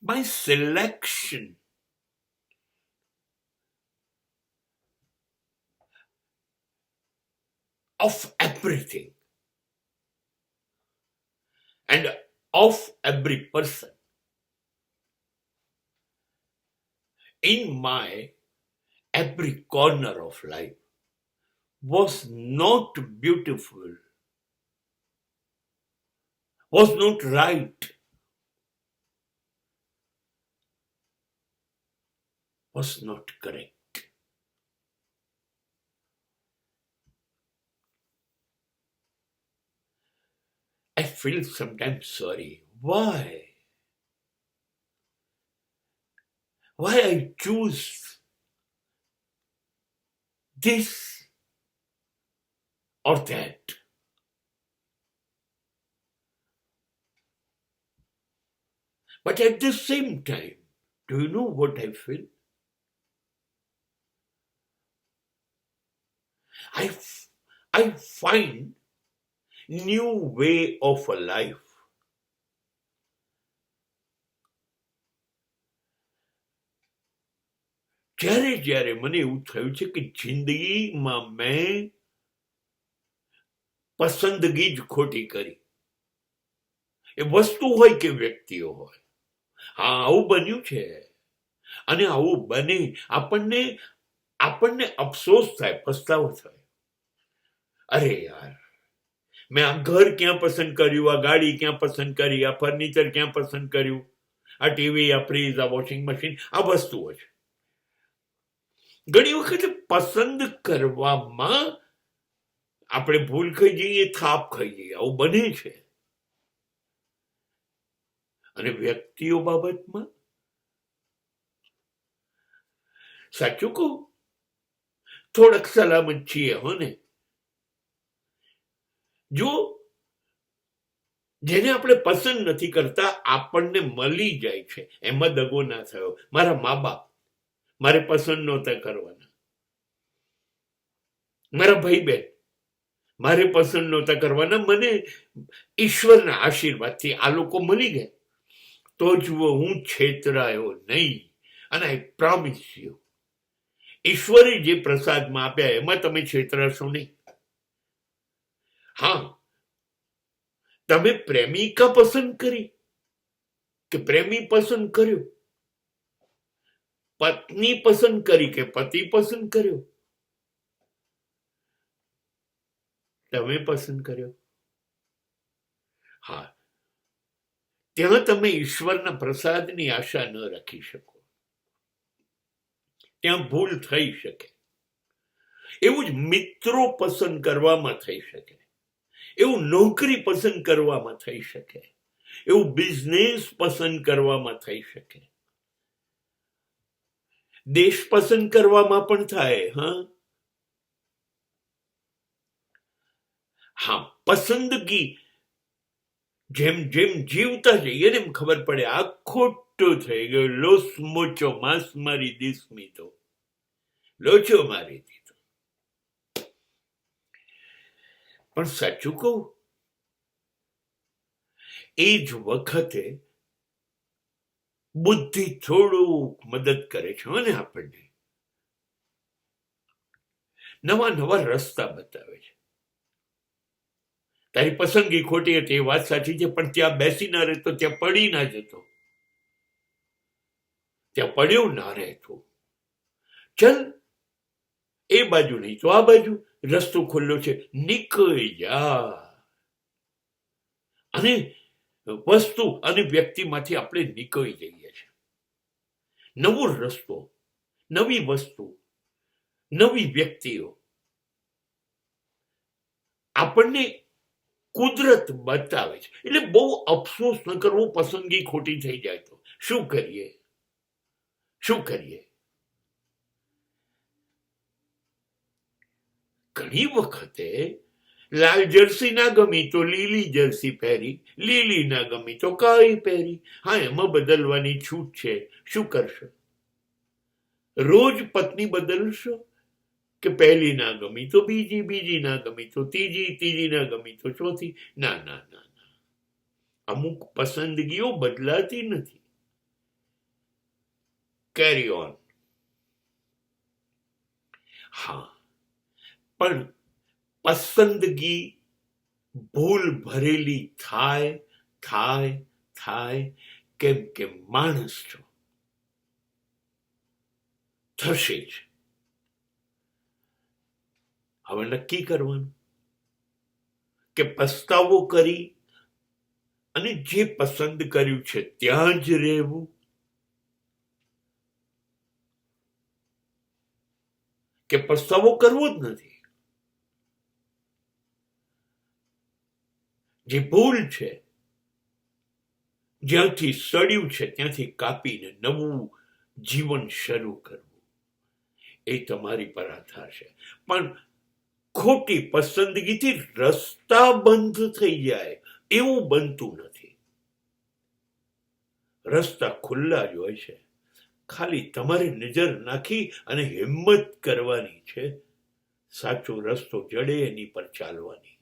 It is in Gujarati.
my selection of everything and of every person in my every corner of life was not beautiful, was not right, was not correct. I feel sometimes sorry. Why? Why I choose this or that? But at the same time, do you know what I feel? I find new way of a life. જ્યારે જ્યારે મને એવું થયું છે કે જિંદગીમાં મેં પસંદગી જ ખોટી કરી, એ વસ્તુ હોય કે વ્યક્તિઓ હોય. હા, આવું બન્યું છે અને આવું બને આપણને અફસોસ થાય, પસ્તાવો થાય. અરે યાર, મેં આ ઘર ક્યાં પસંદ કર્યું, આ ગાડી ક્યાં પસંદ કરી, આ ફર્નિચર ક્યાં પસંદ કર્યું, આ ટીવી, આ ફ્રીજ, આ વોશિંગ મશીન, આ વસ્તુઓ છે. ઘણી વખત પસંદ કરવામાં આપણે ભૂલ ખાઈ જઈએ, થાપ ખાઈ જઈએ, આવું બને છે. અને વ્યક્તિઓ બાબતમાં સાચું કહું, થોડાક સલામત છીએ હો ને. જો જેને આપણે પસંદ નથી કરતા આપણને મળી જાય છે, એમાં દગો ના થયો. મારા મા બાપ મારે પસંદ નહોતા કરવાના, મારા ભાઈ બહેન મારે પસંદ નહોતા કરવાના, મને ઈશ્વરના આશીર્વાદથી આ લોકો મળી ગયા. તો જુઓ, હું છેતરાયો નહીં. અને આઈ પ્રોમિસ યુ, ઈશ્વરે જે પ્રસાદમાં આપ્યા એમાં તમે છેતરાશો નહીં. હા, તમે પ્રેમિકા પસંદ કરી કે પ્રેમી પસંદ કર્યો, પત્ની પસંદ કરી કે પતિ પસંદ કર્યો, તમે પસંદ કર્યો. હા, ત્યાં તમે ઈશ્વરના પ્રસાદની આશા ન રાખી શકો, ત્યાં ભૂલ થઈ શકે. એવું જ મિત્રો પસંદ કરવામાં થઈ શકે, એવું નોકરી પસંદ કરવામાં થઈ શકે, એવું બિઝનેસ પસંદ કરવામાં થઈ શકે, દેશ પસંદ કરવામાં પણ થાય. હા, પસંદગી જેમ જેમ જીવતા જઈએ ને એમ ખબર પડે આ ખોટું થઈ ગયું. લોસ મોચો માંસ મારી દીસમી, લોચો મારી દીધો. પણ સાચું કહું, એ જ વખતે બુદ્ધિ થોડુંક મદદ કરે છે ને આપણને, નવા નવા રસ્તા બતાવે છે. તારી પસંદગી ખોટી હતી એ વાત સાચી છે, પણ ત્યાં બેસી ના રહેતો, ત્યાં પડી ના જતો, ત્યાં પડ્યો ના રહેતો. ચલ, એ બાજુ નહીં તો આ બાજુ રસ્તો ખુલ્લો છે, નીકળી જા. અને વસ્તુ અને વ્યક્તિમાંથી આપણે નીકળી જઈએ છીએ. નવો રસ્તો, નવી વસ્તુ, નવી વ્યક્તિઓ આપણને કુદરત બતાવે છે. એટલે બહુ અફસોસ ન કરવો પસંદગી ખોટી થઈ જાય તો. શું કરીએ? ઘણી વખતે લાલ જર્સી ના ગમી તો લીલી જર્સી પહેરી, લીલી ના ગમી તો કાળી પહેરી. હા, એમાં બદલવાની છૂટ છે, શું કરશો? રોજ પત્ની બદલશો કે પહેલી ના ગમી તો બીજી, બીજી ના ગમી તો ત્રીજી, ત્રીજી ના ગમી તો ચોથી? ના ના ના ના, અમુક પસંદગીઓ બદલાતી નથી. કેરી ઓન. હા, પણ પસંદગી ભૂલ ભરેલી થાય થાય થાય કેમ કે માણસ છો, થશે જ. હવે નક્કી કરવાનું કે પસ્તાવો કરી અને જે પસંદ કર્યું છે ત્યાં જ રહેવું, કે પસ્તાવો કરવો જ નથી. જે ભૂલ છે, જ્યાંથી સડ્યું છે ત્યાંથી કાપીને નવું જીવન શરૂ કરવું, એ તમારી પર આધાર છે. પણ ખોટી પસંદગીથી રસ્તા બંધ થઈ જાય એવું બનતું નથી. રસ્તા ખુલ્લા જ હોય છે, ખાલી તમારે નજર નાખી અને હિંમત કરવાની છે. સાચો રસ્તો જડે એની પર ચાલવાની.